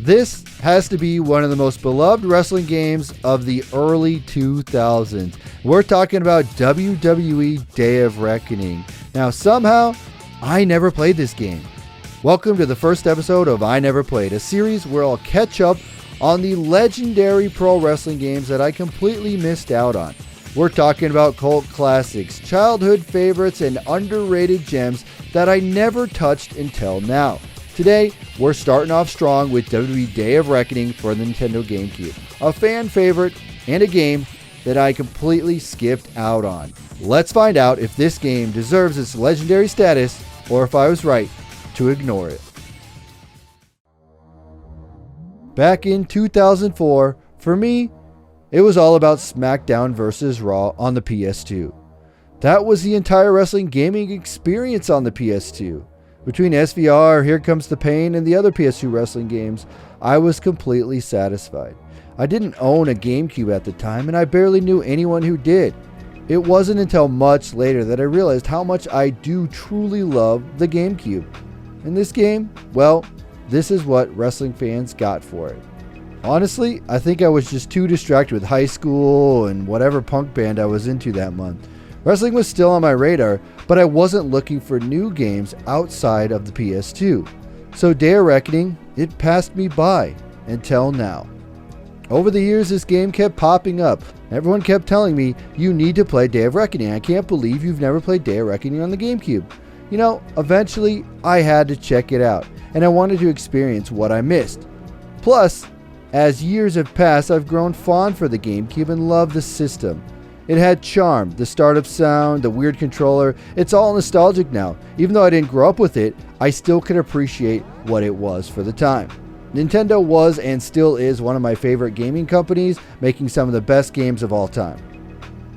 This has to be one of the most beloved wrestling games of the early 2000s. We're talking about WWE Day of Reckoning. Now, somehow, I never played this game. Welcome to the first episode of I Never Played, a series where I'll catch up on the legendary pro wrestling games that I completely missed out on. We're talking about cult classics, childhood favorites, and underrated gems that I never touched until now. Today, we're starting off strong with WWE Day of Reckoning for the Nintendo GameCube, a fan favorite and a game that I completely skipped out on. Let's find out if this game deserves its legendary status or if I was right to ignore it. Back in 2004, for me, it was all about SmackDown vs. Raw on the PS2. That was the entire wrestling gaming experience on the PS2. Between SVR, Here Comes the Pain, and the other PS2 wrestling games, I was completely satisfied. I didn't own a GameCube at the time, and I barely knew anyone who did. It wasn't until much later that I realized how much I do truly love the GameCube. And this game, well, this is what wrestling fans got for it. Honestly, I think I was just too distracted with high school and whatever punk band I was into that month. Wrestling was still on my radar, but I wasn't looking for new games outside of the PS2. So Day of Reckoning, it passed me by until now. Over the years, this game kept popping up. Everyone kept telling me, you need to play Day of Reckoning. I can't believe you've never played Day of Reckoning on the GameCube. You know, eventually, I had to check it out, and I wanted to experience what I missed. Plus, as years have passed, I've grown fond for the GameCube and love the system. It had charm, the startup sound, the weird controller. It's all nostalgic now. Even though I didn't grow up with it, I still can appreciate what it was for the time. Nintendo was and still is one of my favorite gaming companies, making some of the best games of all time.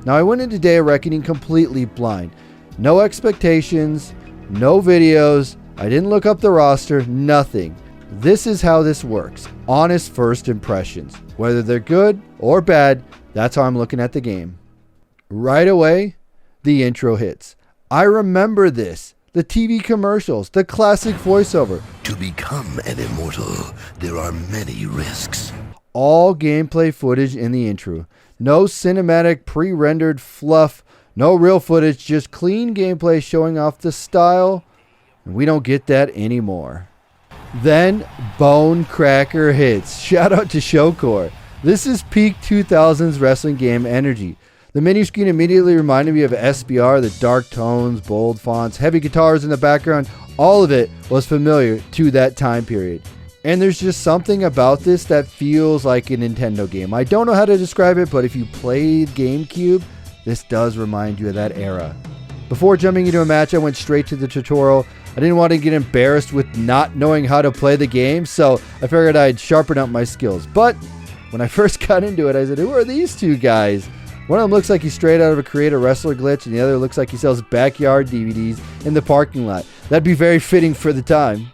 Now, I went into Day of Reckoning completely blind. No expectations, no videos, I didn't look up the roster, nothing. This is how this works. Honest first impressions. Whether they're good or bad, that's how I'm looking at the game. Right away, the intro hits. I remember this. The TV commercials, the classic voiceover. To become an immortal, there are many risks. All gameplay footage in the intro. No cinematic pre-rendered fluff. No real footage, just clean gameplay showing off the style. And we don't get that anymore. Then Bone Cracker hits. Shout out to Showcore. This is peak 2000s wrestling game energy. The menu screen immediately reminded me of SBR, the dark tones, bold fonts, heavy guitars in the background. All of it was familiar to that time period. And there's just something about this that feels like a Nintendo game. I don't know how to describe it, but if you played GameCube, this does remind you of that era. Before jumping into a match, I went straight to the tutorial. I didn't want to get embarrassed with not knowing how to play the game, so I figured I'd sharpen up my skills. But when I first got into it, I said, who are these two guys? One of them looks like he's straight out of a Create a Wrestler glitch, and the other looks like he sells backyard DVDs in the parking lot. That'd be very fitting for the time.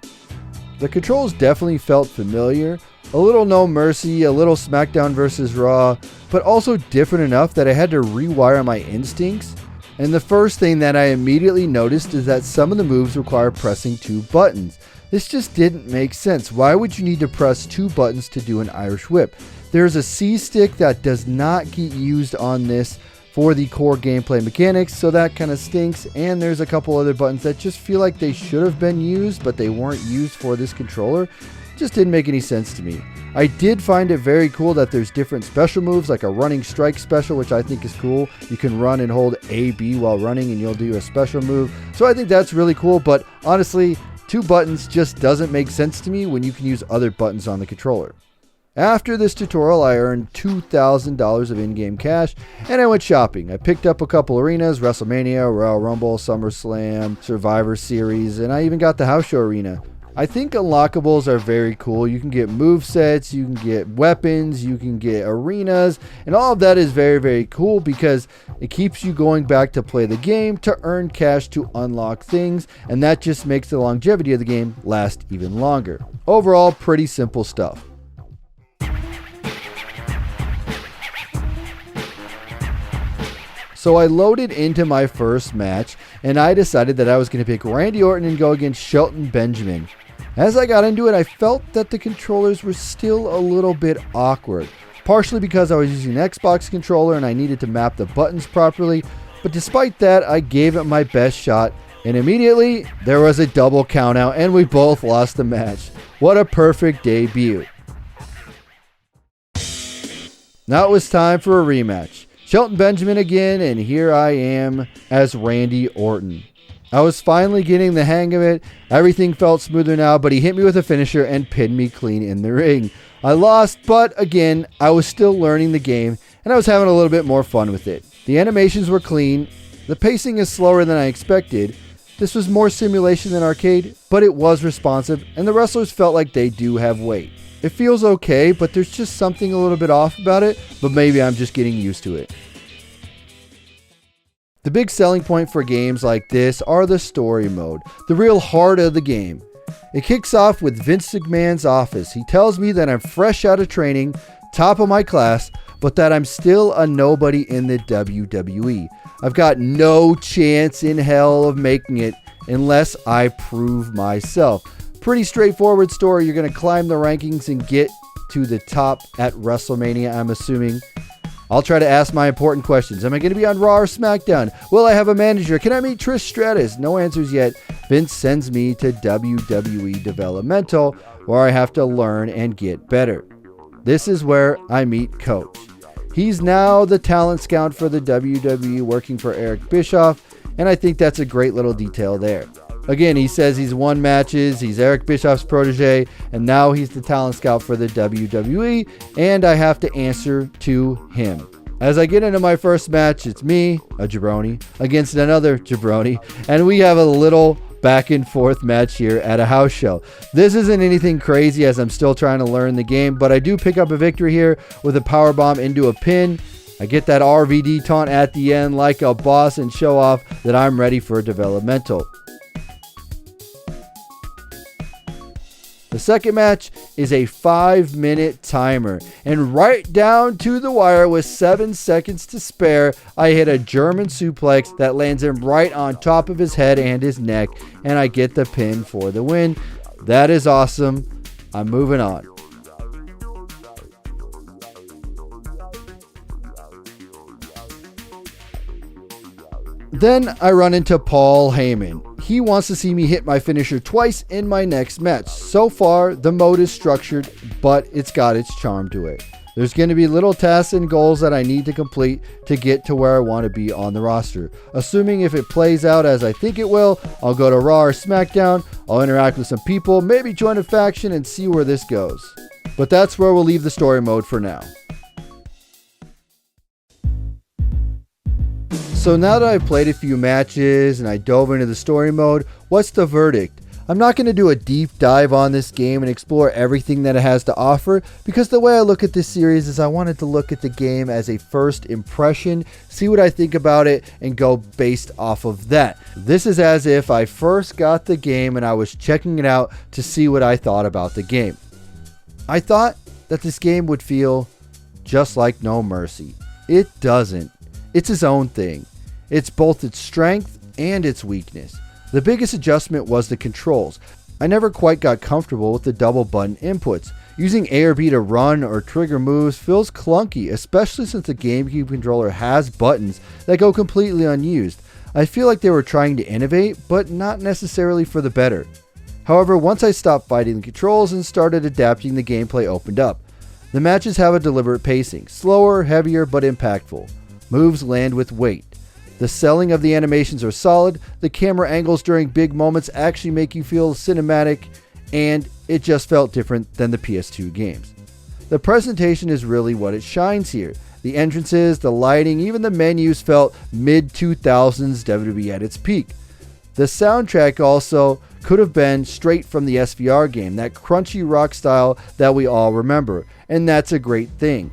The controls definitely felt familiar. A little No Mercy, a little SmackDown vs. Raw, but also different enough that I had to rewire my instincts. And the first thing that I immediately noticed is that some of the moves require pressing two buttons. This just didn't make sense. Why would you need to press two buttons to do an Irish whip? There's a C stick that does not get used on this for the core gameplay mechanics, so that kind of stinks. And there's a couple other buttons that just feel like they should have been used, but they weren't used for this controller. It just didn't make any sense to me. I did find it very cool that there's different special moves, like a running strike special, which I think is cool. You can run and hold A, B while running, and you'll do a special move. So I think that's really cool, but honestly, two buttons just doesn't make sense to me when you can use other buttons on the controller. After this tutorial, I earned $2,000 of in-game cash, and I went shopping. I picked up a couple arenas, WrestleMania, Royal Rumble, SummerSlam, Survivor Series, and I even got the House Show Arena. I think unlockables are very cool. You can get movesets, you can get weapons, you can get arenas, and all of that is very, very cool because it keeps you going back to play the game to earn cash to unlock things, and that just makes the longevity of the game last even longer. Overall, pretty simple stuff. So I loaded into my first match, and I decided that I was going to pick Randy Orton and go against Shelton Benjamin. As I got into it, I felt that the controllers were still a little bit awkward, partially because I was using an Xbox controller and I needed to map the buttons properly, but despite that, I gave it my best shot, and immediately there was a double countout and we both lost the match. What a perfect debut. Now it was time for a rematch. Shelton Benjamin again, and here I am as Randy Orton. I was finally getting the hang of it. Everything felt smoother now, but he hit me with a finisher and pinned me clean in the ring. I lost, but again, I was still learning the game, and I was having a little bit more fun with it. The animations were clean. The pacing is slower than I expected. This was more simulation than arcade, but it was responsive, and the wrestlers felt like they do have weight. It feels okay, but there's just something a little bit off about it, but maybe I'm just getting used to it. The big selling point for games like this are the story mode, the real heart of the game. It kicks off with Vince McMahon's office. He tells me that I'm fresh out of training, top of my class, but that I'm still a nobody in the WWE. I've got no chance in hell of making it unless I prove myself. Pretty straightforward story. You're going to climb the rankings and get to the top at WrestleMania, I'm assuming. I'll try to ask my important questions. Am I going to be on Raw or SmackDown? Will I have a manager? Can I meet Trish Stratus? No answers yet. Vince sends me to WWE Developmental, where I have to learn and get better. This is where I meet Coach. He's now the talent scout for the WWE, working for Eric Bischoff, and I think that's a great little detail there. Again, he says he's won matches, he's Eric Bischoff's protege, and now he's the talent scout for the WWE, and I have to answer to him. As I get into my first match, it's me, a jabroni, against another jabroni, and we have a little back and forth match here at a house show. This isn't anything crazy as I'm still trying to learn the game, but I do pick up a victory here with a powerbomb into a pin. I get that RVD taunt at the end like a boss and show off that I'm ready for developmental. The second match is a 5-minute timer, and right down to the wire with 7 seconds to spare, I hit a German suplex that lands him right on top of his head and his neck, and I get the pin for the win. That is awesome. I'm moving on. Then I run into Paul Heyman. He wants to see me hit my finisher twice in my next match. So far, the mode is structured, but it's got its charm to it. There's going to be little tasks and goals that I need to complete to get to where I want to be on the roster. Assuming if it plays out as I think it will, I'll go to Raw or SmackDown, I'll interact with some people, maybe join a faction and see where this goes. But that's where we'll leave the story mode for now. So now that I've played a few matches and I dove into the story mode, what's the verdict? I'm not going to do a deep dive on this game and explore everything that it has to offer, because the way I look at this series is I wanted to look at the game as a first impression, see what I think about it, and go based off of that. This is as if I first got the game and I was checking it out to see what I thought about the game. I thought that this game would feel just like No Mercy. It doesn't. It's its own thing. It's both its strength and its weakness. The biggest adjustment was the controls. I never quite got comfortable with the double button inputs. Using A or B to run or trigger moves feels clunky, especially since the GameCube controller has buttons that go completely unused. I feel like they were trying to innovate, but not necessarily for the better. However, once I stopped fighting the controls and started adapting, the gameplay opened up. The matches have a deliberate pacing, slower, heavier, but impactful. Moves land with weight. The selling of the animations are solid, the camera angles during big moments actually make you feel cinematic, and it just felt different than the PS2 games. The presentation is really what it shines here. The entrances, the lighting, even the menus felt mid-2000s WWE at its peak. The soundtrack also could have been straight from the SVR game, that crunchy rock style that we all remember, and that's a great thing.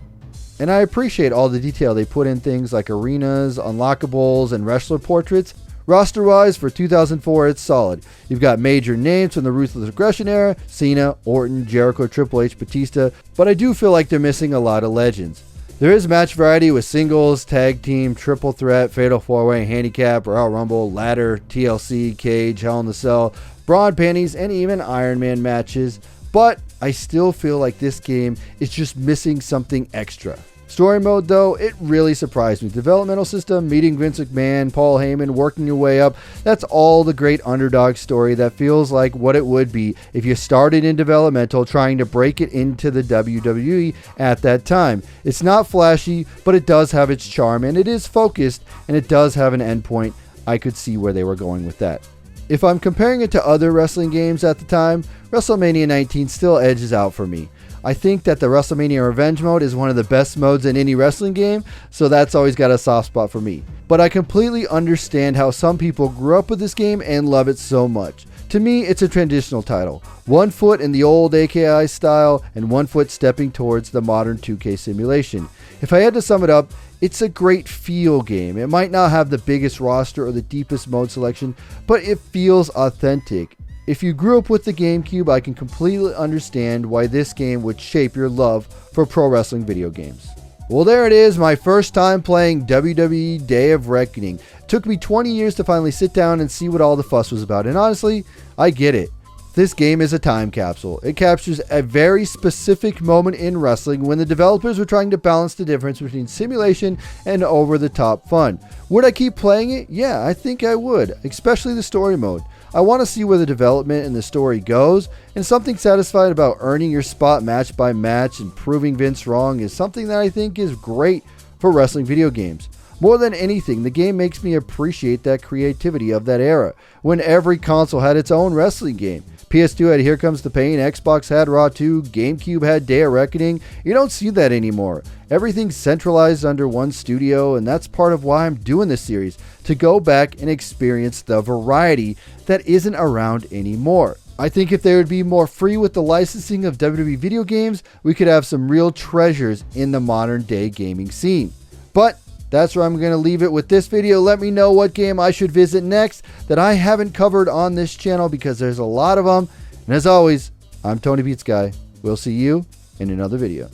And I appreciate all the detail they put in things like arenas, unlockables, and wrestler portraits. Roster-wise, for 2004, it's solid. You've got major names from the Ruthless Aggression era, Cena, Orton, Jericho, Triple H, Batista, but I do feel like they're missing a lot of legends. There is match variety with singles, tag team, triple threat, fatal 4-way, handicap, Royal Rumble, ladder, TLC, cage, Hell in the Cell, brawn panties, and even Iron Man matches, but I still feel like this game is just missing something extra. Story mode though, it really surprised me. Developmental system, meeting Vince McMahon, Paul Heyman, working your way up, that's all the great underdog story that feels like what it would be if you started in developmental trying to break it into the WWE at that time. It's not flashy, but it does have its charm, and it is focused, and it does have an endpoint. I could see where they were going with that. If I'm comparing it to other wrestling games at the time, WrestleMania 19 still edges out for me. I think that the WrestleMania Revenge mode is one of the best modes in any wrestling game, so that's always got a soft spot for me. But I completely understand how some people grew up with this game and love it so much. To me, it's a transitional title. 1 foot in the old AKI style and 1 foot stepping towards the modern 2K simulation. If I had to sum it up, it's a great feel game. It might not have the biggest roster or the deepest mode selection, but it feels authentic. If you grew up with the GameCube, I can completely understand why this game would shape your love for pro wrestling video games. Well, there it is, my first time playing WWE Day of Reckoning. It took me 20 years to finally sit down and see what all the fuss was about, and honestly, I get it. This game is a time capsule. It captures a very specific moment in wrestling when the developers were trying to balance the difference between simulation and over-the-top fun. Would I keep playing it? Yeah, I think I would, especially the story mode. I want to see where the development and the story goes, and something satisfied about earning your spot match by match and proving Vince wrong is something that I think is great for wrestling video games. More than anything, the game makes me appreciate that creativity of that era, when every console had its own wrestling game. PS2 had Here Comes the Pain, Xbox had Raw 2, GameCube had Day of Reckoning. You don't see that anymore. Everything's centralized under one studio, and that's part of why I'm doing this series, to go back and experience the variety that isn't around anymore. I think if they would be more free with the licensing of WWE video games, we could have some real treasures in the modern day gaming scene. But that's where I'm going to leave it with this video. Let me know what game I should visit next that I haven't covered on this channel, because there's a lot of them. And as always, I'm TonyPizzaGuy. We'll see you in another video.